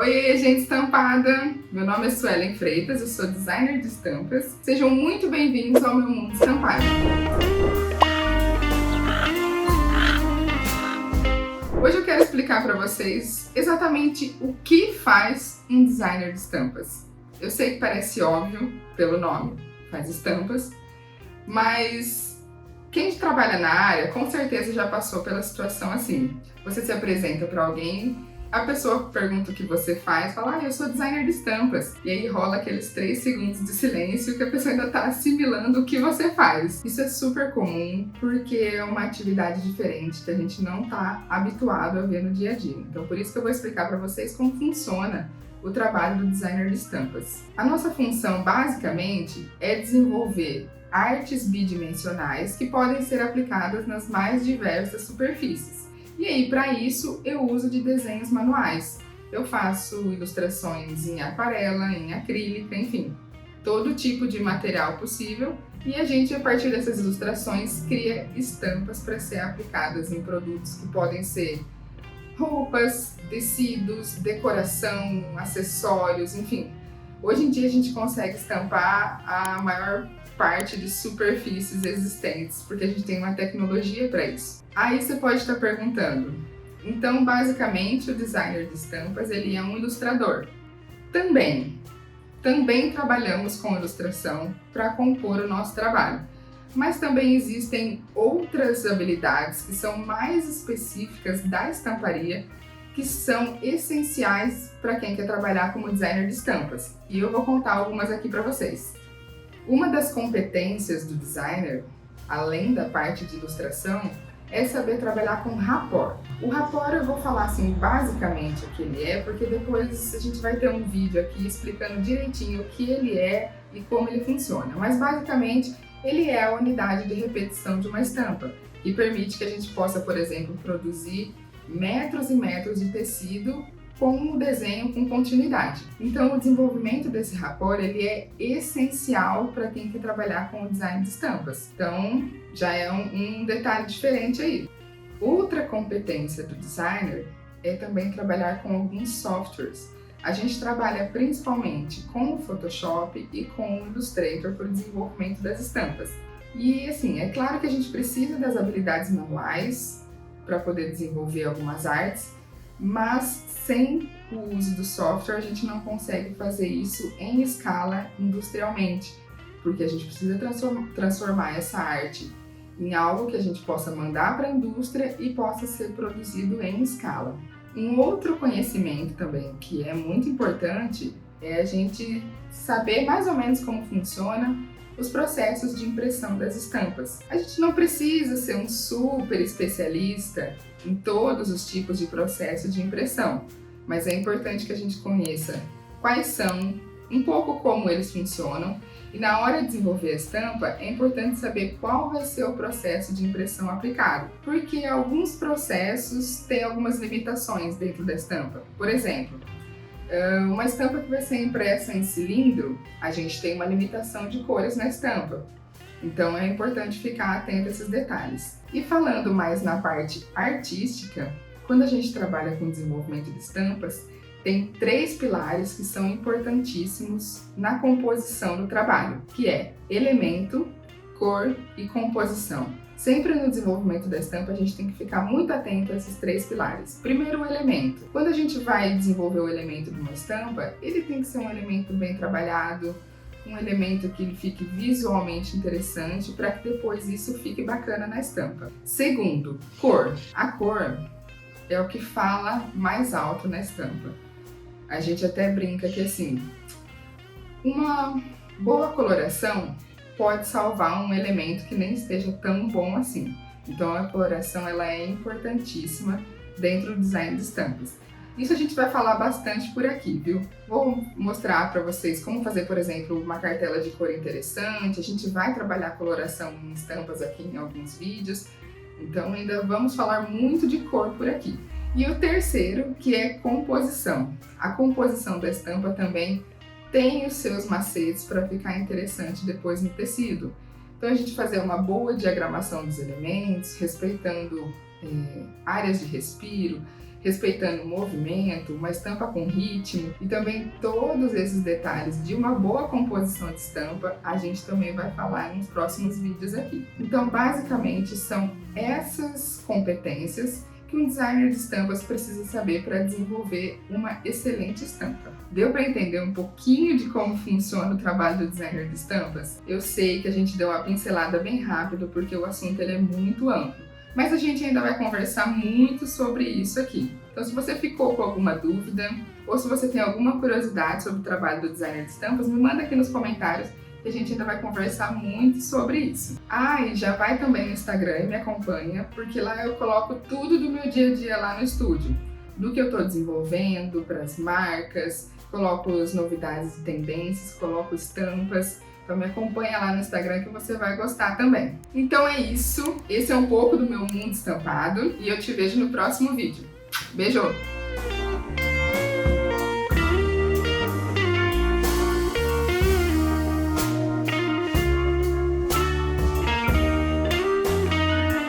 Oi, gente estampada! Meu nome é Suelen Freitas, eu sou designer de estampas. Sejam muito bem-vindos ao meu mundo estampado. Hoje eu quero explicar para vocês exatamente o que faz um designer de estampas. Eu sei que parece óbvio pelo nome, faz estampas, mas quem trabalha na área com certeza já passou pela situação assim. Você se apresenta para alguém, a pessoa pergunta o que você faz, fala, eu sou designer de estampas. E aí rola aqueles 3 segundos de silêncio que a pessoa ainda está assimilando o que você faz. Isso é super comum porque é uma atividade diferente que a gente não está habituado a ver no dia a dia. Então por isso que eu vou explicar para vocês como funciona o trabalho do designer de estampas. A nossa função basicamente é desenvolver artes bidimensionais que podem ser aplicadas nas mais diversas superfícies. E aí, para isso, eu uso de desenhos manuais. Eu faço ilustrações em aquarela, em acrílica, enfim, todo tipo de material possível. E a gente, a partir dessas ilustrações, cria estampas para ser aplicadas em produtos que podem ser roupas, tecidos, decoração, acessórios, enfim. Hoje em dia a gente consegue estampar a maior parte de superfícies existentes, porque a gente tem uma tecnologia para isso. Aí você pode estar perguntando, então basicamente o designer de estampas ele é um ilustrador. Também trabalhamos com ilustração para compor o nosso trabalho, mas também existem outras habilidades que são mais específicas da estamparia, que são essenciais para quem quer trabalhar como designer de estampas. E eu vou contar algumas aqui para vocês. Uma das competências do designer, além da parte de ilustração, é saber trabalhar com rapport. O rapport eu vou falar assim basicamente o que ele é, porque depois a gente vai ter um vídeo aqui explicando direitinho o que ele é e como ele funciona. Mas basicamente ele é a unidade de repetição de uma estampa, que permite que a gente possa, por exemplo, produzir metros e metros de tecido com um desenho com continuidade. Então o desenvolvimento desse rapport ele é essencial para quem quer trabalhar com o design de estampas. Então já é um detalhe diferente aí. Outra competência do designer é também trabalhar com alguns softwares. A gente trabalha principalmente com o Photoshop e com o Illustrator para o desenvolvimento das estampas. E assim, é claro que a gente precisa das habilidades manuais para poder desenvolver algumas artes, mas sem o uso do software a gente não consegue fazer isso em escala industrialmente, porque a gente precisa transformar essa arte em algo que a gente possa mandar para a indústria e possa ser produzido em escala. Um outro conhecimento também que é muito importante é a gente saber mais ou menos como funciona os processos de impressão das estampas. A gente não precisa ser um super especialista em todos os tipos de processo de impressão, mas é importante que a gente conheça quais são, um pouco como eles funcionam, e na hora de desenvolver a estampa é importante saber qual vai ser o processo de impressão aplicado, porque alguns processos têm algumas limitações dentro da estampa. Por exemplo, uma estampa que vai ser impressa em cilindro, a gente tem uma limitação de cores na estampa. Então é importante ficar atento a esses detalhes. E falando mais na parte artística, quando a gente trabalha com desenvolvimento de estampas, tem 3 pilares que são importantíssimos na composição do trabalho, que é elemento, cor e composição. Sempre no desenvolvimento da estampa a gente tem que ficar muito atento a esses 3 pilares. Primeiro, o elemento. Quando a gente vai desenvolver o elemento de uma estampa, ele tem que ser um elemento bem trabalhado, um elemento que ele fique visualmente interessante para que depois isso fique bacana na estampa. Segundo, cor. A cor é o que fala mais alto na estampa. A gente até brinca que assim, uma boa coloração pode salvar um elemento que nem esteja tão bom assim. Então a coloração ela é importantíssima dentro do design de estampas. Isso a gente vai falar bastante por aqui, viu? Vou mostrar para vocês como fazer, por exemplo, uma cartela de cor interessante. A gente vai trabalhar a coloração em estampas aqui em alguns vídeos. Então ainda vamos falar muito de cor por aqui. E o terceiro, que é composição. A composição da estampa também tem os seus macetes para ficar interessante depois no tecido. Então a gente fazer uma boa diagramação dos elementos, respeitando áreas de respiro, respeitando o movimento, uma estampa com ritmo e também todos esses detalhes de uma boa composição de estampa, a gente também vai falar nos próximos vídeos aqui. Então, basicamente, são essas competências que um designer de estampas precisa saber para desenvolver uma excelente estampa. Deu para entender um pouquinho de como funciona o trabalho do designer de estampas? Eu sei que a gente deu uma pincelada bem rápido porque o assunto ele é muito amplo, mas a gente ainda vai conversar muito sobre isso aqui. Então, se você ficou com alguma dúvida ou se você tem alguma curiosidade sobre o trabalho do designer de estampas, me manda aqui nos comentários que a gente ainda vai conversar muito sobre isso. E já vai também no Instagram e me acompanha, porque lá eu coloco tudo do meu dia a dia lá no estúdio, do que eu estou desenvolvendo para as marcas, coloco as novidades e tendências, coloco estampas. Então me acompanha lá no Instagram que você vai gostar também. Então é isso, esse é um pouco do meu mundo estampado e eu te vejo no próximo vídeo. Beijo!